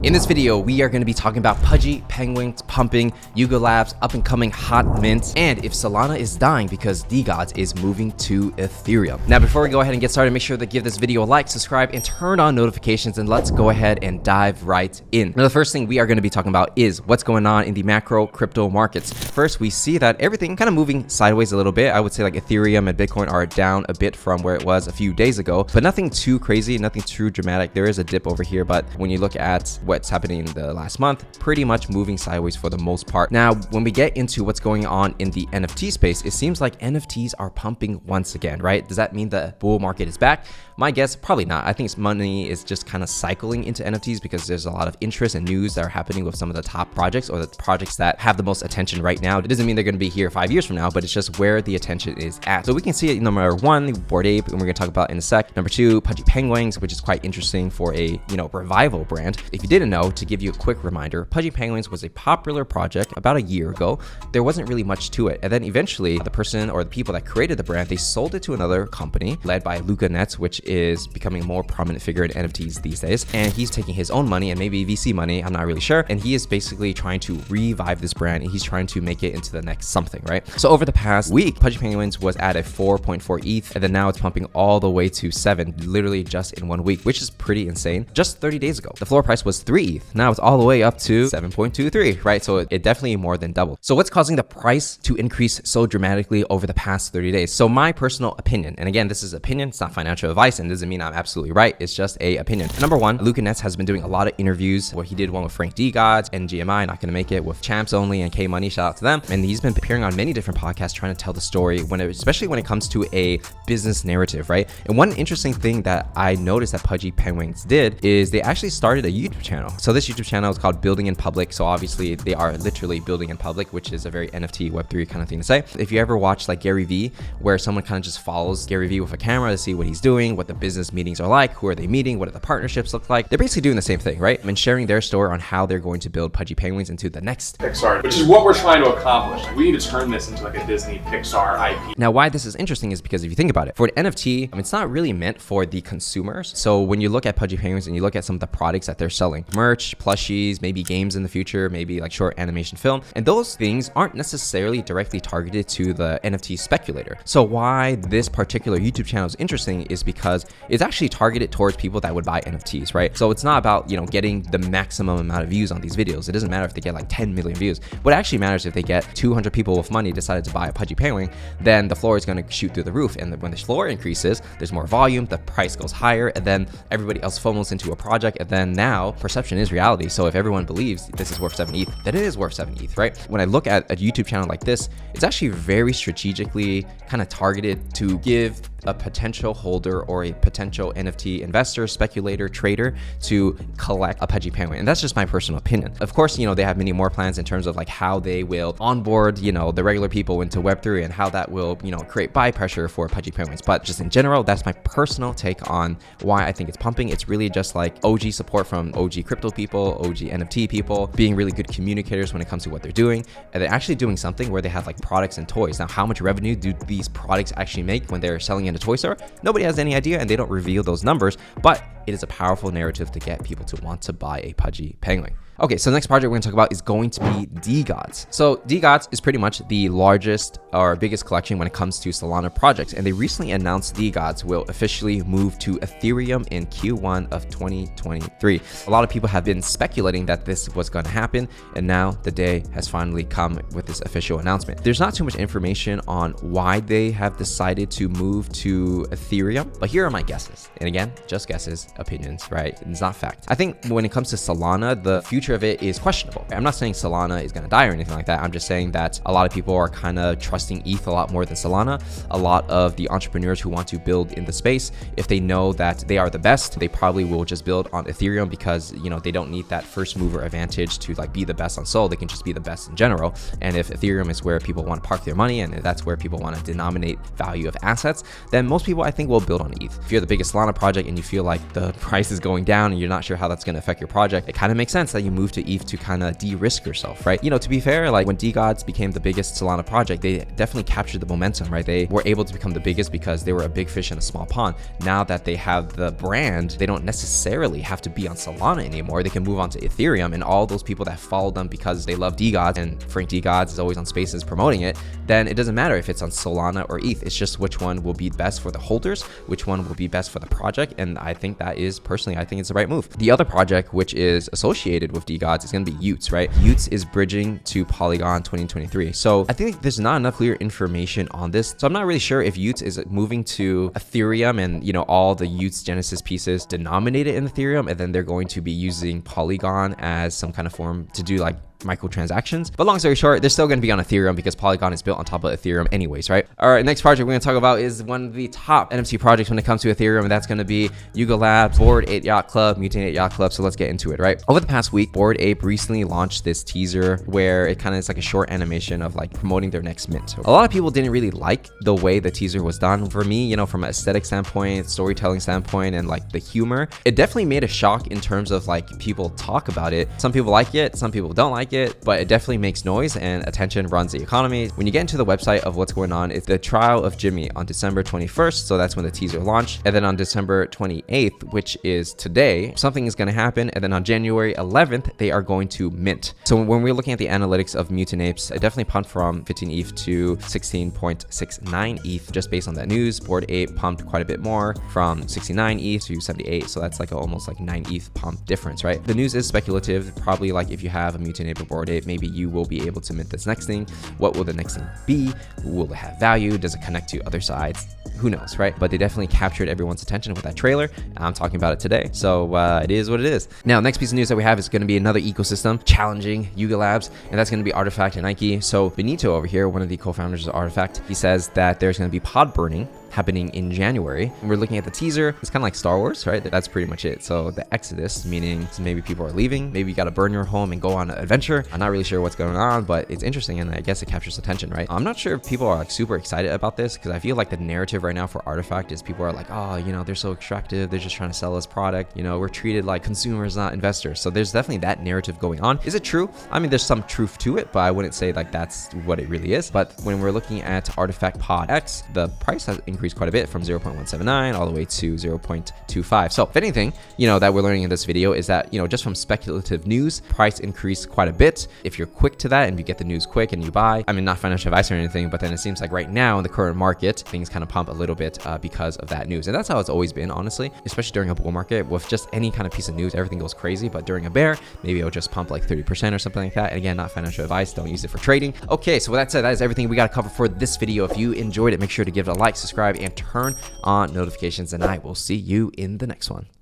In this video, we are going to be talking about Pudgy Penguins pumping, Yuga Labs up and coming hot mints, and if Solana is dying because Degods is moving to Ethereum. Now, before we go ahead and get started, make sure to give this video a like, subscribe, and turn on notifications, and let's go ahead and dive right in. Now, the first thing we are going to be talking about is what's going on in the macro crypto markets. First, we see that everything kind of moving sideways a little bit. I would say like Ethereum and Bitcoin are down a bit from where it was a few days ago, but nothing too crazy, nothing too dramatic. There is a dip over here, but when you look at what's happening in the last month, pretty much moving sideways for the most part. Now, when we get into what's going on in the NFT space, it seems like NFTs are pumping once again, right? Does that mean the bull market is back? My guess, probably not. I think money is just kind of cycling into NFTs because there's a lot of interest and news that are happening with some of the top projects or the projects that have the most attention right now. It doesn't mean they're going to be here 5 years from now, but it's just where the attention is at. So we can see it, number one, Bored Ape, and we're going to talk about in a sec. Number two, Pudgy Penguins, which is quite interesting for a, revival brand. If you didn't know, to give you a quick reminder, Pudgy Penguins was a popular project about a year ago. There wasn't really much to it. And then eventually the person or the people that created the brand, they sold it to another company led by Luca Netz, which is becoming a more prominent figure in NFTs these days. And he's taking his own money and maybe VC money, I'm not really sure. And he is basically trying to revive this brand and he's trying to make it into the next something, right? So over the past week, Pudgy Penguins was at a 4.4 ETH and then now it's pumping all the way to 7, literally just in 1 week, which is pretty insane. Just 30 days ago, the floor price was 3 ETH. Now it's all the way up to 7.23, right? So it definitely more than doubled. So what's causing the price to increase so dramatically over the past 30 days? So my personal opinion, and again, this is opinion, it's not financial advice and doesn't mean I'm absolutely right. It's just a opinion. Number one, Luca Netz has been doing a lot of interviews where he did one with Frank Degods and GMI, not gonna make it, with Champs Only and K Money, shout out to them. And he's been appearing on many different podcasts trying to tell the story, especially when it comes to a business narrative, right? And one interesting thing that I noticed that Pudgy Penguins did is they actually started a YouTube channel. So this YouTube channel is called Building in Public. So obviously they are literally building in public, which is a very NFT Web3 kind of thing to say. If you ever watch like Gary Vee, where someone kind of just follows Gary Vee with a camera to see what he's doing, what the business meetings are like, who are they meeting, what do the partnerships look like, they're basically doing the same thing, right? And sharing their story on how they're going to build Pudgy Penguins into the next Pixar, which is what we're trying to accomplish. We need to turn this into like a Disney Pixar IP. Now, why this is interesting is because if you think about it, for an NFT, it's not really meant for the consumers. So when you look at Pudgy Penguins and you look at some of the products that they're selling, merch, plushies, maybe games in the future, maybe like short animation film, and those things aren't necessarily directly targeted to the NFT speculator. So why this particular YouTube channel is interesting is because it's actually targeted towards people that would buy NFTs, right? So it's not about, getting the maximum amount of views on these videos. It doesn't matter if they get like 10 million views. What actually matters if they get 200 people with money decided to buy a Pudgy Penguin, then the floor is going to shoot through the roof. And when the floor increases, there's more volume, the price goes higher, and then everybody else FOMOs into a project. And then now perception is reality. So if everyone believes this is worth 7 ETH, then it is worth 7 ETH, right? When I look at a YouTube channel like this, it's actually very strategically kind of targeted to give a potential holder or a potential NFT investor, speculator, trader to collect a Pudgy Penguin. And that's just my personal opinion. Of course, they have many more plans in terms of like how they will onboard, the regular people into Web3 and how that will, create buy pressure for Pudgy Penguins. But just in general, that's my personal take on why I think it's pumping. It's really just like OG support from OG crypto people, OG NFT people, being really good communicators when it comes to what they're doing. And they're actually doing something where they have like products and toys. Now, how much revenue do these products actually make when they're selling in a toy store? Nobody has any idea and they don't reveal those numbers, but it is a powerful narrative to get people to want to buy a Pudgy Penguin. Okay, so the next project we're gonna talk about is going to be Degods. So Degods is pretty much the largest or biggest collection when it comes to Solana projects. And they recently announced Degods will officially move to Ethereum in Q1 of 2023. A lot of people have been speculating that this was gonna happen. And now the day has finally come with this official announcement. There's not too much information on why they have decided to move to Ethereum, but here are my guesses. And again, just guesses, opinions, right? It's not fact. I think when it comes to Solana, the future of it is questionable. I'm not saying Solana is going to die or anything like that. I'm just saying that a lot of people are kind of trusting ETH a lot more than Solana. A lot of the entrepreneurs who want to build in the space, if they know that they are the best, they probably will just build on Ethereum because, they don't need that first mover advantage to like be the best on Sol. They can just be the best in general. And if Ethereum is where people want to park their money and if that's where people want to denominate value of assets, then most people I think will build on ETH. If you're the biggest Solana project and you feel like the price is going down and you're not sure how that's going to affect your project, it kind of makes sense that you move to ETH to kind of de-risk yourself, right? You know, to be fair, like when Degods became the biggest Solana project, they definitely captured the momentum, right? They were able to become the biggest because they were a big fish in a small pond. Now that they have the brand, they don't necessarily have to be on Solana anymore. They can move on to Ethereum, and all those people that follow them because they love Degods, and Frank Degods is always on Spaces promoting it, then it doesn't matter if it's on Solana or ETH. It's just which one will be best for the holders, which one will be best for the project. And I think that is, personally, I think it's the right move. The other project, which is associated with Degods, is going to be Y00ts, right? Y00ts is bridging to Polygon 2023. So I think there's not enough clear information on this. So I'm not really sure if Y00ts is moving to Ethereum and, you know, all the Y00ts Genesis pieces denominated in Ethereum, and then they're going to be using Polygon as some kind of form to do like microtransactions. But long story short, they're still going to be on Ethereum because Polygon is built on top of Ethereum anyways, right? All right, next project we're going to talk about is one of the top NFT projects when it comes to Ethereum, and that's going to be Yuga Labs, Bored Ape Yacht Club, Mutant Ape Yacht Club. So let's get into it, right? Over the past week, Bored Ape recently launched this teaser where it kind of is like a short animation of like promoting their next mint. A lot of people didn't really like the way the teaser was done. For me, you know, from an aesthetic standpoint, storytelling standpoint, and like the humor, it definitely made a shock in terms of like people talk about it. Some people like it, some people don't like it, but it definitely makes noise, and attention runs the economy. When you get into the website of what's going on, it's the trial of Jimmy on December 21st. So that's when the teaser launched. And then on December 28th, which is today, something is going to happen. And then on January 11th, they are going to mint. So when we're looking at the analytics of Mutant Apes, it definitely pumped from 15 ETH to 16.69 ETH just based on that news. Bored Ape pumped quite a bit more from 69 ETH to 78. So that's like almost like 9 ETH pump difference, right? The news is speculative. Probably like if you have a Mutant Ape or Bored Ape, maybe you will be able to mint this next thing. What will the next thing be? Will it have value? Does it connect to other sides? Who knows, right? But they definitely captured everyone's attention with that trailer. I'm talking about it today. So it is what it is. Now, next piece of news that we have is going to be another ecosystem challenging Yuga Labs, and that's going to be Artifact and Nike. So Benito over here, one of the co-founders of Artifact, he says that there's going to be pod burning happening in January. We're looking at the teaser. It's kind of like Star Wars, right? That's pretty much it. So the Exodus, meaning maybe people are leaving, maybe you got to burn your home and go on an adventure. I'm not really sure what's going on, but it's interesting, and I guess it captures attention, right? I'm not sure if people are like super excited about this, because I feel like the narrative right now for Artifact is people are like, oh, you know, they're so extractive. They're just trying to sell us product. You know, we're treated like consumers, not investors. So there's definitely that narrative going on. Is it true? I mean, there's some truth to it, but I wouldn't say like that's what it really is. But when we're looking at Artifact Pod X, the price has increased quite a bit from 0.179 all the way to 0.25. So if anything, you know, that we're learning in this video is that, you know, just from speculative news, price increased quite a bit. If you're quick to that and you get the news quick and you buy, I mean, not financial advice or anything, but then it seems like right now in the current market, things kind of pump a little bit because of that news. And that's how it's always been, honestly, especially during a bull market. With just any kind of piece of news, everything goes crazy. But during a bear, maybe it'll just pump like 30% or something like that. And again, not financial advice. Don't use it for trading. Okay, so with that said, that is everything we got to cover for this video. If you enjoyed it, make sure to give it a like, subscribe, and turn on notifications, and I will see you in the next one.